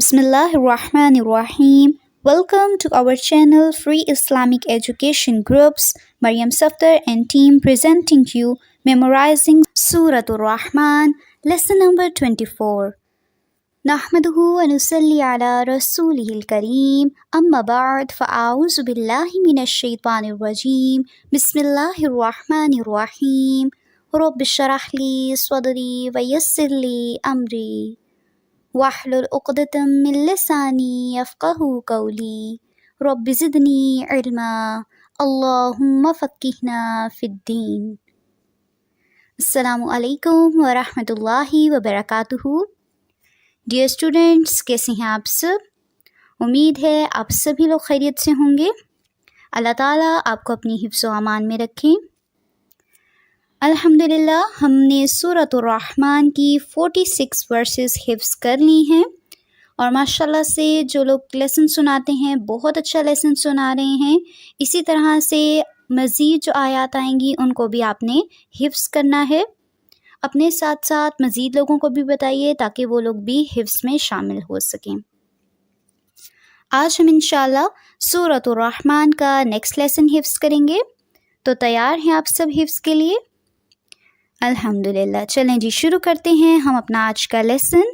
Bismillahirrahmanirrahim. Welcome to our channel Free Islamic Education Groups. Maryam Safdar and team presenting you memorizing Suratul Rahman, lesson number 24. نحمده ونصلي على رسوله الكريم أما بعد فأعوذ بالله من الشيطان الرجيم بسم الله الرحمن الرحيم رب اشرح لي صدري ويسر لي أمري واحلل عقدة من لساني يفقهوا قولي رب زدني علما اللهم فقهنا في الدين. السلام علیکم ورحمۃ اللہ وبرکاتہ. ڈیئر اسٹوڈینٹس، کیسے ہیں آپ سب؟ امید ہے آپ سبھی لوگ خیریت سے ہوں گے. اللہ تعالیٰ آپ کو اپنی حفظ و امان میں رکھیں. الحمدللہ ہم نے سورۃ الرحمن کی 46 ورسز حفظ کر لی ہیں، اور ماشاءاللہ سے جو لوگ لیسن سناتے ہیں بہت اچھا لیسن سنا رہے ہیں. اسی طرح سے مزید جو آیات آئیں گی ان کو بھی آپ نے حفظ کرنا ہے. اپنے ساتھ ساتھ مزید لوگوں کو بھی بتائیے تاکہ وہ لوگ بھی حفظ میں شامل ہو سکیں. آج ہم انشاءاللہ سورۃ الرحمن کا نیکسٹ لیسن حفظ کریں گے. تو تیار ہیں آپ سب حفظ کے لیے؟ الحمدللہ. چلیں جی شروع کرتے ہیں ہم اپنا آج کا لیسن.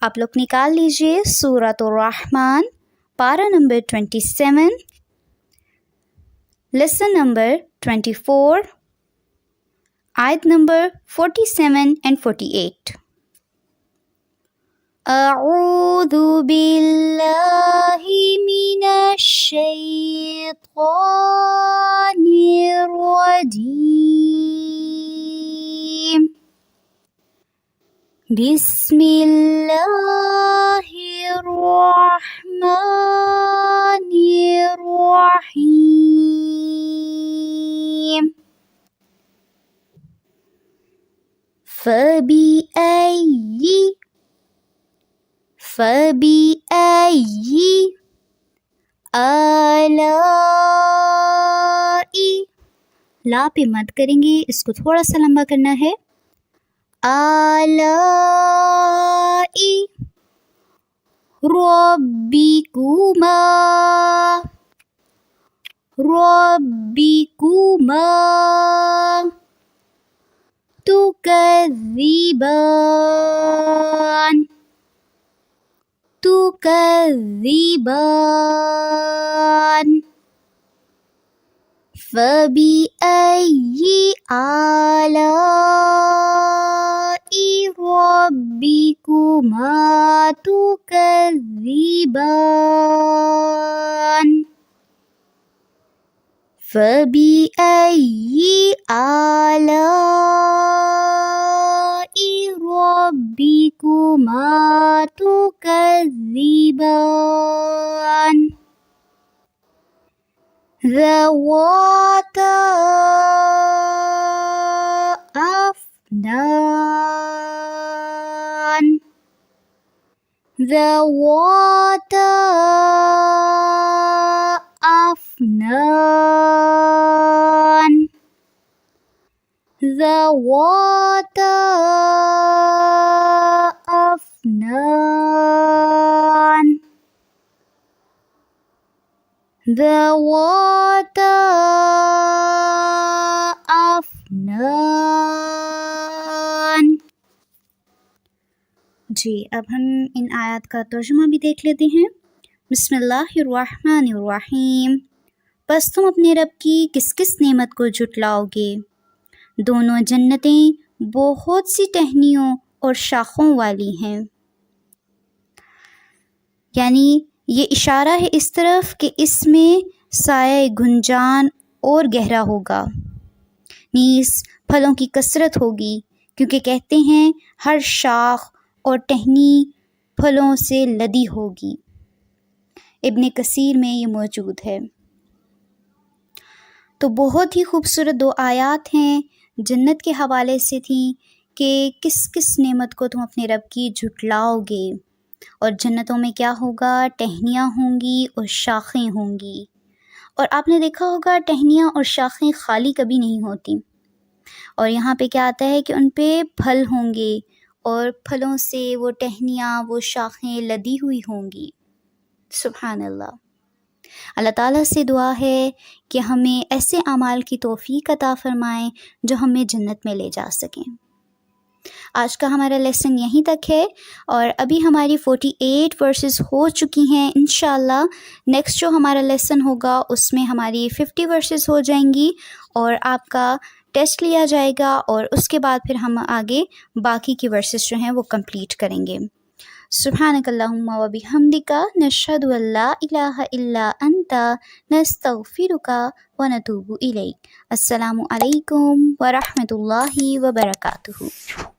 آپ لوگ نکال لیجئے سورۃ الرحمن پارہ نمبر 27، لیسن نمبر 24، آیت نمبر 47 and 48. اعوذ باللہ من الشیطان الرجیم. بسم اللہ الرحمن الرحیم. فبأي آلاء، لا پہ مد کریں گے، اس کو تھوڑا سا لمبا کرنا ہے. آلاء ربكما تكذبان. فبأي آلاء ربكما تكذبان. فبأي آلاء ربكما تكذبان. ذواتا أفنان. ذواتا أفنان. ذواتا أفنان. ذواتا أفنان. جی اب ہم ان آیات کا ترجمہ بھی دیکھ لیتے ہیں. بسم اللہ الرحمن الرحیم. پس تم اپنے رب کی کس کس نعمت کو جھٹلاؤ گے؟ دونوں جنتیں بہت سی ٹہنیوں اور شاخوں والی ہیں. یعنی یہ اشارہ ہے اس طرف کہ اس میں سایہ گنجان اور گہرا ہوگا، نیز پھلوں کی کثرت ہوگی، کیونکہ کہتے ہیں ہر شاخ اور ٹہنی پھلوں سے لدی ہوگی. ابن کثیر میں یہ موجود ہے. تو بہت ہی خوبصورت دو آیات ہیں، جنت کے حوالے سے تھیں کہ کس کس نعمت کو تم اپنے رب کی جھٹلاؤ گے. اور جنتوں میں کیا ہوگا؟ ٹہنیاں ہوں گی اور شاخیں ہوں گی. اور آپ نے دیکھا ہوگا ٹہنیاں اور شاخیں خالی کبھی نہیں ہوتی. اور یہاں پہ کیا آتا ہے کہ ان پہ پھل ہوں گے اور پھلوں سے وہ ٹہنیاں، وہ شاخیں لدی ہوئی ہوں گی۔ سبحان اللہ۔ اللہ تعالیٰ سے دعا ہے کہ ہمیں ایسے اعمال کی توفیق عطا فرمائیں جو ہمیں جنت میں لے جا سکیں۔ آج کا ہمارا لیسن یہیں تک ہے، اور ابھی ہماری 48 ورسز ہو چکی ہیں۔ انشاءاللہ نیکسٹ جو ہمارا لیسن ہوگا اس میں ہماری 50 ورسز ہو جائیں گی، اور آپ کا ٹیسٹ لیا جائے گا، اور اس کے بعد پھر ہم آگے باقی کی ورسز جو ہیں وہ کمپلیٹ کریں گے۔ سبحانک اللہم و بحمدک، نشہد ان لا الہ الا انت، نستغفرک و نتوب الیک۔ السلام علیکم ورحمۃ اللہ وبرکاتہ۔